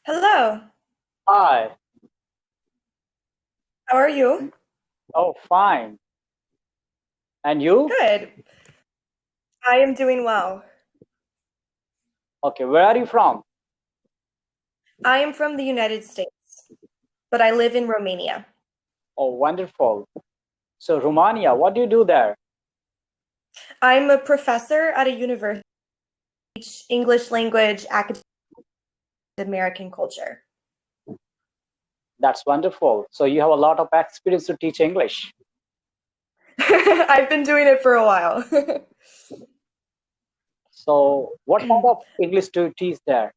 Hello, Hi. how are you? Oh, fine. And you? Good. I am doing well. Okay, where are you from? I am from the United States, but I live in Romania. Oh, wonderful. So, Romania, what do you do there? I'm a professor at a university, teach English language, academic, American culture. That's wonderful. So, you have a lot of experience to teach English. I've been doing it for a while. So, what kind of English do you teach there?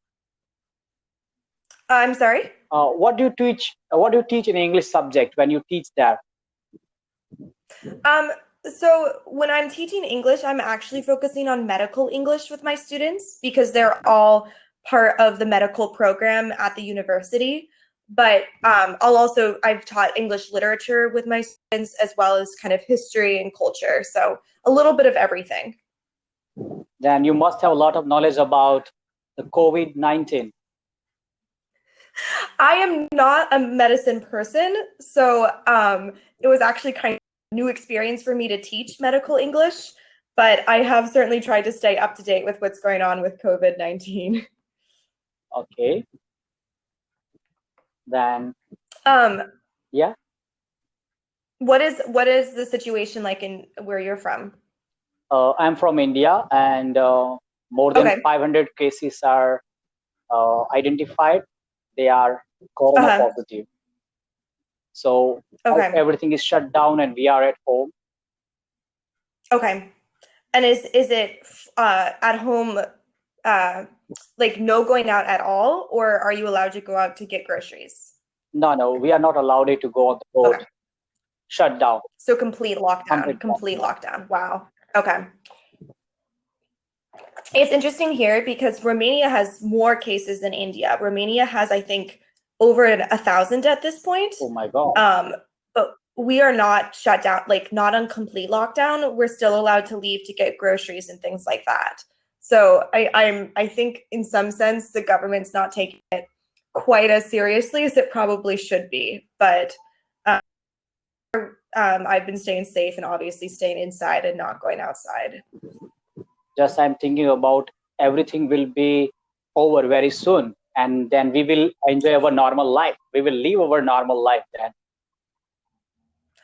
I'm sorry. What do you teach? What do you teach in English subject when you teach there? Um, so when I'm teaching English, I'm actually focusing on medical English with my students because they're all part of the medical program at the university. But I've taught English literature with my students as well as kind of history and culture. So a little bit of everything. Then you must have a lot of knowledge about the COVID-19. I am not a medicine person, so it was actually kind of a new experience for me to teach medical English, but I have certainly tried to stay up to date with what's going on with COVID-19. Okay. Then, Um, yeah. what is the situation like in where you're from? I'm from India, and more than Okay. 500 cases are identified. They are corona Uh-huh. positive. So Okay. everything is shut down and we are at home. Okay. And is it at home uh like no going out at all, or are you allowed to go out to get groceries? No, no, we are not allowed to go on the road. Okay. Shut down. So complete lockdown, Complete complete lockdown. lockdown. Wow. Okay. It's interesting here because Romania has more cases than India. Romania has, I think, over 1,000 at this point. Oh my God. But we are not shut down, like not on complete lockdown. We're still allowed to leave to get groceries and things like that. So I think in some sense the government's not taking it quite as seriously as it probably should be. But I've been staying safe and obviously staying inside and not going outside. Just I'm thinking about everything will be over very soon. And then we will enjoy our normal life. We will live our normal life then.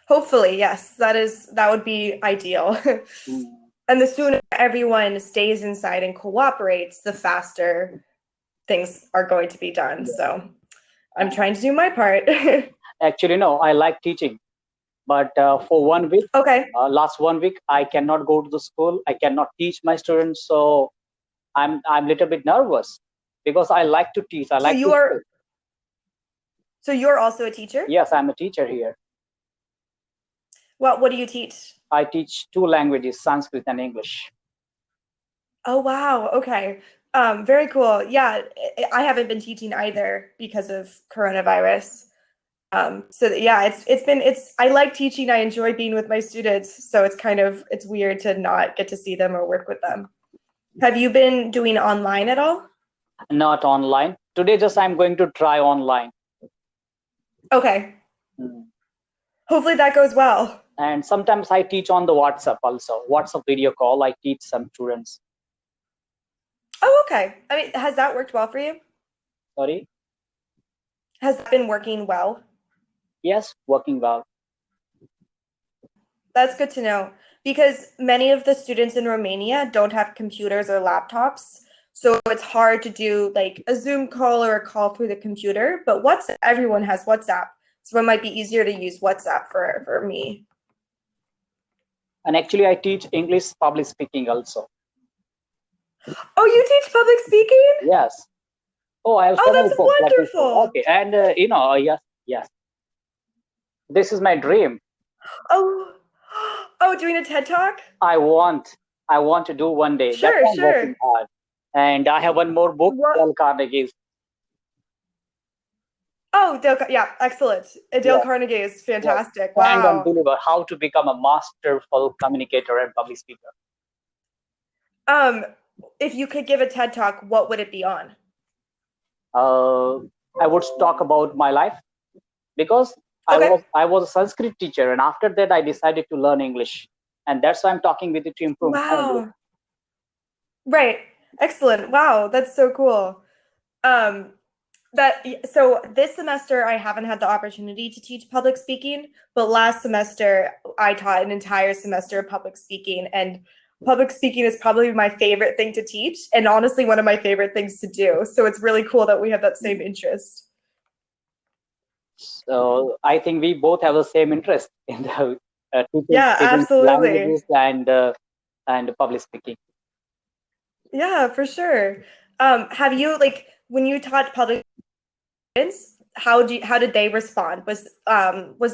Hopefully, yes, that would be ideal. Mm. And the sooner everyone stays inside and cooperates, the faster things are going to be done. So I'm trying to do my part. Actually, no, I like teaching. But for 1 week, Okay. last 1 week, I cannot go to the school. I cannot teach my students. So I'm a little bit nervous because I like to teach. I So like you to are teach. so you're also a teacher? Yes, I'm a teacher here. What do you teach? I teach two languages, Sanskrit and English. Oh wow. Okay. Very cool. Yeah, I haven't been teaching either because of coronavirus. So yeah, it's I like teaching. I enjoy being with my students. So it's weird to not get to see them or work with them. Have you been doing online at all? Not online. Today, just I'm going to try online. Okay. Mm. Hopefully that goes well. And sometimes I teach on the WhatsApp also. WhatsApp video call. I teach some students. Oh, okay. I mean, has that worked well for you? Sorry. Has that been working well? Yes, working well. That's good to know because many of the students in Romania don't have computers or laptops. So it's hard to do like a Zoom call or a call through the computer. But WhatsApp, everyone has WhatsApp. So it might be easier to use WhatsApp for me. And actually, I teach English public speaking also. Oh, you teach public speaking? Yes. Oh, I have Oh, so many that's books. Let me show. wonderful. Okay. And yes, yes. This is my dream. Oh, oh, doing a TED Talk? I want, I want to do one day. That's Sure, why I'm working sure. hard. And I have one more book, What? Dale Carnegie's. Oh, yeah, excellent. Dale Yeah, Carnegie is yeah. fantastic. Stand and Wow. deliver. How to become a masterful communicator and public speaker. Um, if you could give a TED Talk, what would it be on? uh, I would talk about my life because Okay. I was a Sanskrit teacher, and after that I decided to learn English, and that's why I'm talking with you to improve my English. Wow. Right. Excellent. Wow, that's so cool. Um, so this semester I haven't had the opportunity to teach public speaking, but last semester I taught an entire semester of public speaking, and public speaking is probably my favorite thing to teach and honestly one of my favorite things to do. So it's really cool that we have that same interest. So I think we both have the same interest in the Yeah, teaching absolutely. languages and public speaking. Yeah, for sure. Have you like when you taught public students, how did they respond? Was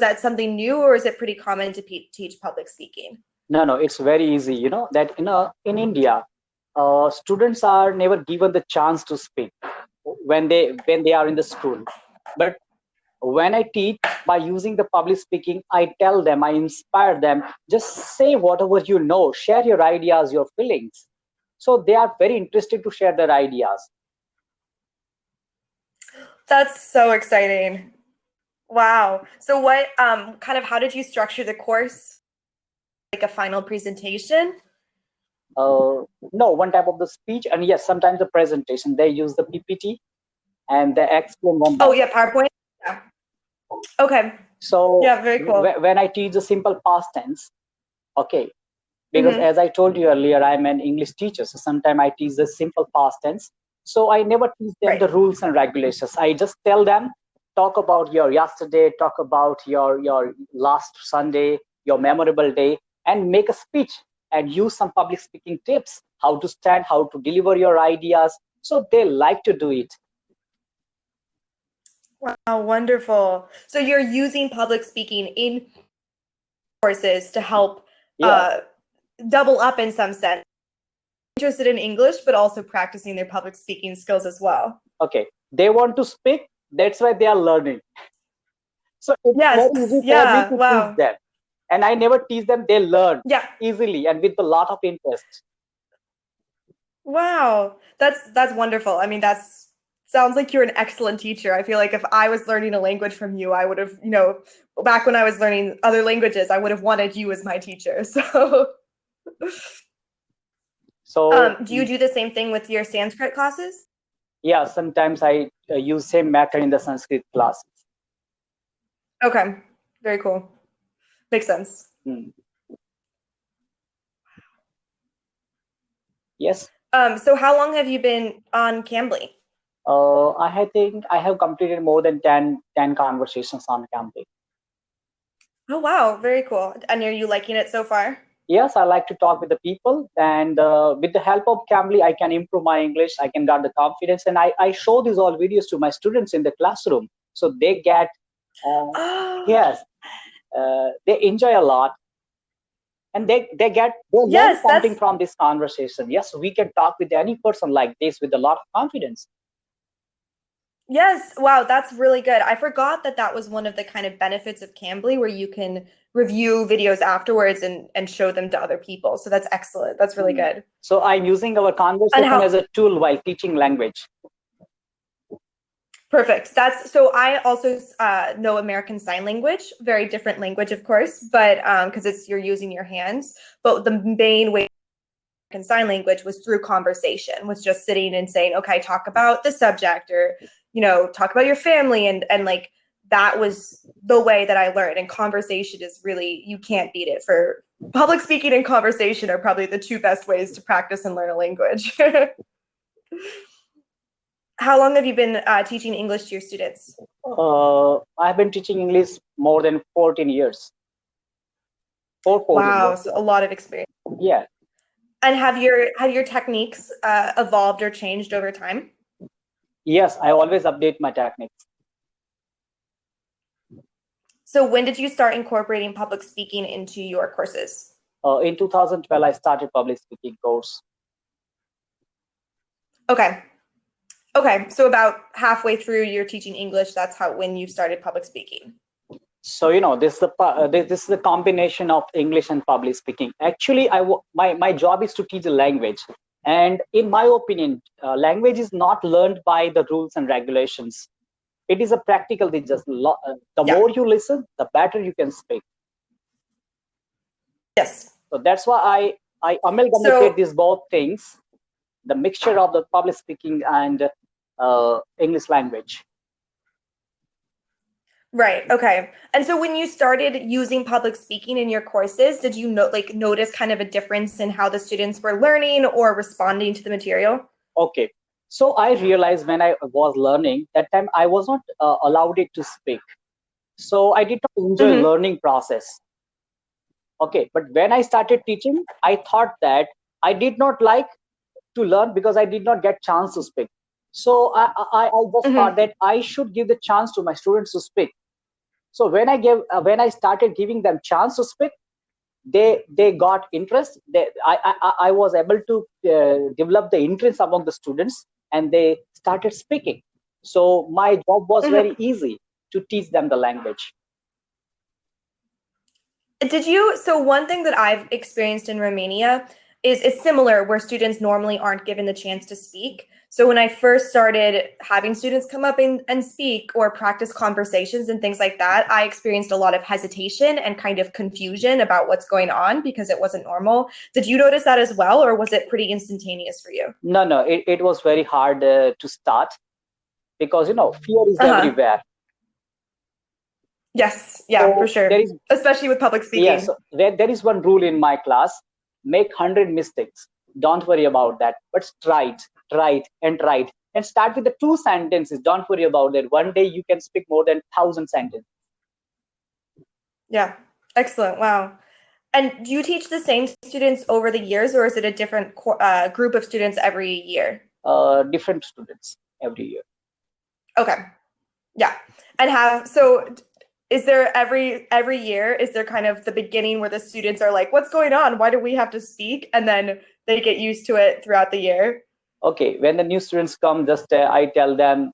that something new or is it pretty common to teach public speaking? No, no, it's very easy. You know that in India, students are never given the chance to speak when they are in the school. But when I teach by using the public speaking, I tell them, I inspire them. Just say whatever you know, share your ideas, your feelings. So they are very interested to share their ideas. That's so exciting. Wow. So what kind of how did you structure the course? Like a final presentation? No, one type of the speech, and yes, sometimes the presentation. They use the PPT and they explain one by Oh one. yeah, PowerPoint. Yeah. Okay. So Yeah, very cool. when I teach the simple past tense, okay, because Mm-hmm. as I told you earlier, I'm an English teacher, so sometimes I teach the simple past tense. So I never teach them Right. the rules and regulations. I just tell them, talk about your yesterday, talk about your last Sunday, your memorable day, and make a speech and use some public speaking tips, how to stand, how to deliver your ideas. So they like to do it. Wow, wonderful. So you're using public speaking in courses to help Yeah. uh, double up in some sense. Interested in English, but also practicing their public speaking skills as well. Okay. They want to speak. That's why they are learning. So it's very Yes. easy for me Yeah. to teach Wow. them. And I never teach them, they learn Yeah. easily and with a lot of interest. Wow. That's wonderful. I mean, that's sounds like you're an excellent teacher. I feel like if I was learning a language from you, I would have, back when I was learning other languages, I would have wanted you as my teacher. So Do you do the same thing with your Sanskrit classes? yeah, sometimes I use same method in the Sanskrit classes. Okay. Very cool. Makes sense. Hmm. Yes. So how long have you been on Cambly? I think I have completed more than 10 conversations on Cambly. Oh wow, very cool. And are you liking it so far? Yes, I like to talk with the people, and with the help of Cambly, I can improve my English. I can get the confidence, and I show these all videos to my students in the classroom, so they get Oh, yes, they enjoy a lot, and they learn yes, something that's from this conversation. Yes, we can talk with any person like this with a lot of confidence. yes. Wow, that's really good. I forgot that that was one of the kind of benefits of Cambly where you can review videos afterwards and show them to other people. So that's excellent. That's really good. So I'm using our And conversation how as a tool while teaching language. perfect. That's so I also know American Sign Language, very different language, of course, but because it's you're using your hands. But the main way American Sign Language was through conversation, was just sitting and saying, okay, talk about the subject or, talk about your family. And like, that was the way that I learned. And conversation is really, you can't beat it. For public speaking and conversation are probably the two best ways to practice and learn a language. How long have you been teaching English to your students? I've been teaching English more than 14 years. 14 Wow, years. so a lot of experience. Yeah. And have your techniques evolved or changed over time? Yes, I always update my techniques. So when did you start incorporating public speaking into your courses? In 2012, I started public speaking course. Okay. Okay. So about halfway through you're teaching English, that's when you started public speaking. So this is the combination of English and public speaking. Actually, my job is to teach a language, And in my opinion, language is not learned by the rules and regulations. It is a practical thing. Just the Yeah. more you listen, the better you can speak. Yes. So that's why I amalgamated So these both things, the mixture of the public speaking and English language. right. Okay. And so when you started using public speaking in your courses, did you notice kind of a difference in how the students were learning or responding to the material? Okay. So I realized when I was learning that time I was not allowed it to speak. So I did not enjoy Mm-hmm. learning process. Okay. But when I started teaching, I thought that I did not like to learn because I did not get chance to speak. So I just thought Mm-hmm. that I should give the chance to my students to speak. So when I started giving them chance to speak, they got interest. I was able to develop the interest among the students, and they started speaking. So my job was Mm-hmm. very easy to teach them the language. So one thing that I've experienced in Romania is it's similar where students normally aren't given the chance to speak. So when I first started having students come up and speak or practice conversations and things like that, I experienced a lot of hesitation and kind of confusion about what's going on because it wasn't normal. Did you notice that as well, or was it pretty instantaneous for you? No, it was very hard to start because fear is Uh-huh. everywhere. Yes, yeah, for So there sure. is Especially with public yes, speaking. there is one rule in my class: make 100 mistakes. Don't worry about that, but try it, and start with the two sentences. Don't worry about that. One day you can speak more than 1,000 sentences. Yeah. Excellent. Wow. And do you teach the same students over the years, or is it a different group of students every year? Different students every year. Okay, yeah. And is there every year, is there kind of the beginning where the students are like, what's going on? Why do we have to speak? And then they get used to it throughout the year? Okay, when the new students come, just I tell them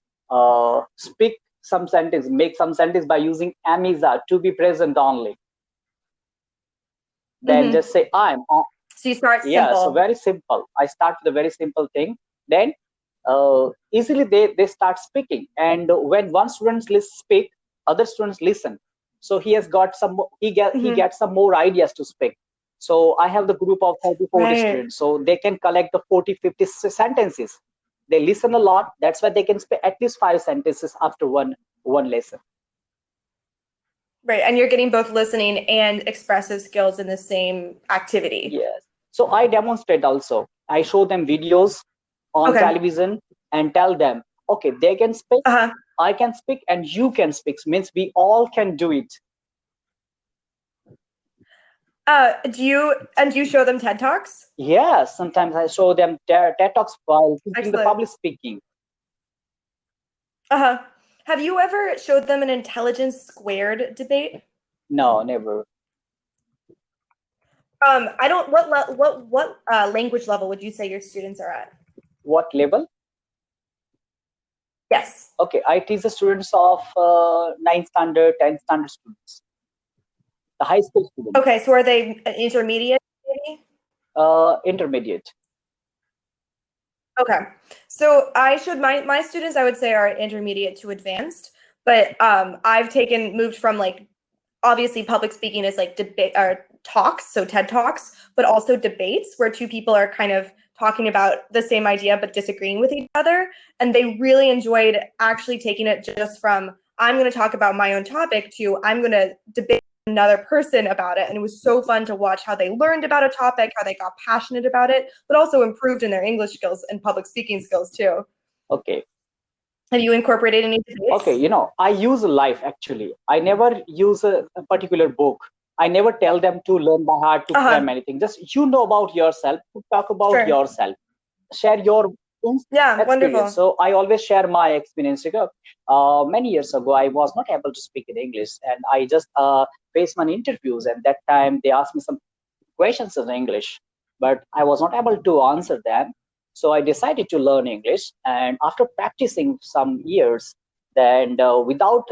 speak some sentence, make some sentence by using amisa, to be present only. Then Mm-hmm. just say I'm on. So you start Yeah, so simple. very simple. I start with a very simple thing. Then easily they start speaking. And when one student speak, other students listen. So he has got he Mm-hmm. gets some more ideas to speak. So I have the group of 30, 40 Right. students. So they can collect the 40, 50 sentences. They listen a lot. That's why they can speak at least 5 sentences after one lesson. Right. And you're getting both listening and expressive skills in the same activity. Yes. So I demonstrate also. I show them videos on Okay. television and tell them, okay, they can speak, Uh-huh. I can speak, and you can speak. Means we all can do it. Do you show them TED Talks? Yes. Sometimes I show them TED Talks while teaching the Excellent. public speaking. Uh-huh. Have you ever showed them an intelligence squared debate? No, never. I don't. What language level would you say your students are at? What level? Yes. Okay, I teach the students of 9th standard, 10th standard students, the high school students, Okay, so are they intermediate, maybe? intermediate. Okay. So I should my students, I would say, are intermediate to advanced, but I've moved from like obviously public speaking is like debate or talks, so TED Talks, but also debates where two people are kind of talking about the same idea but disagreeing with each other. And they really enjoyed actually taking it just from I'm going to talk about my own topic to I'm going to debate another person about it. And it was so fun to watch how they learned about a topic, how they got passionate about it, but also improved in their English skills and public speaking skills too. Okay. Have you incorporated any Okay, debates? I use life actually. I never use a particular book. I never tell them to learn by heart to Uh-huh. cram anything. Just about yourself, to talk about Sure. yourself, share your Yeah, experience. wonderful. So I always share my experience. Many years ago, I was not able to speak in English, and I just faced my interviews. And that time, they asked me some questions in English, but I was not able to answer them. So I decided to learn English, and after practicing some years, then without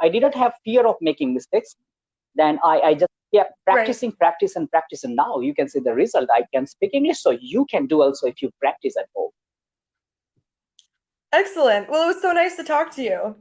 I didn't have fear of making mistakes. Then I just Yeah, Right. practicing, practice, and practice, and now you can see the result. I can speak English, so you can do also if you practice at home. Excellent. Well, it was so nice to talk to you.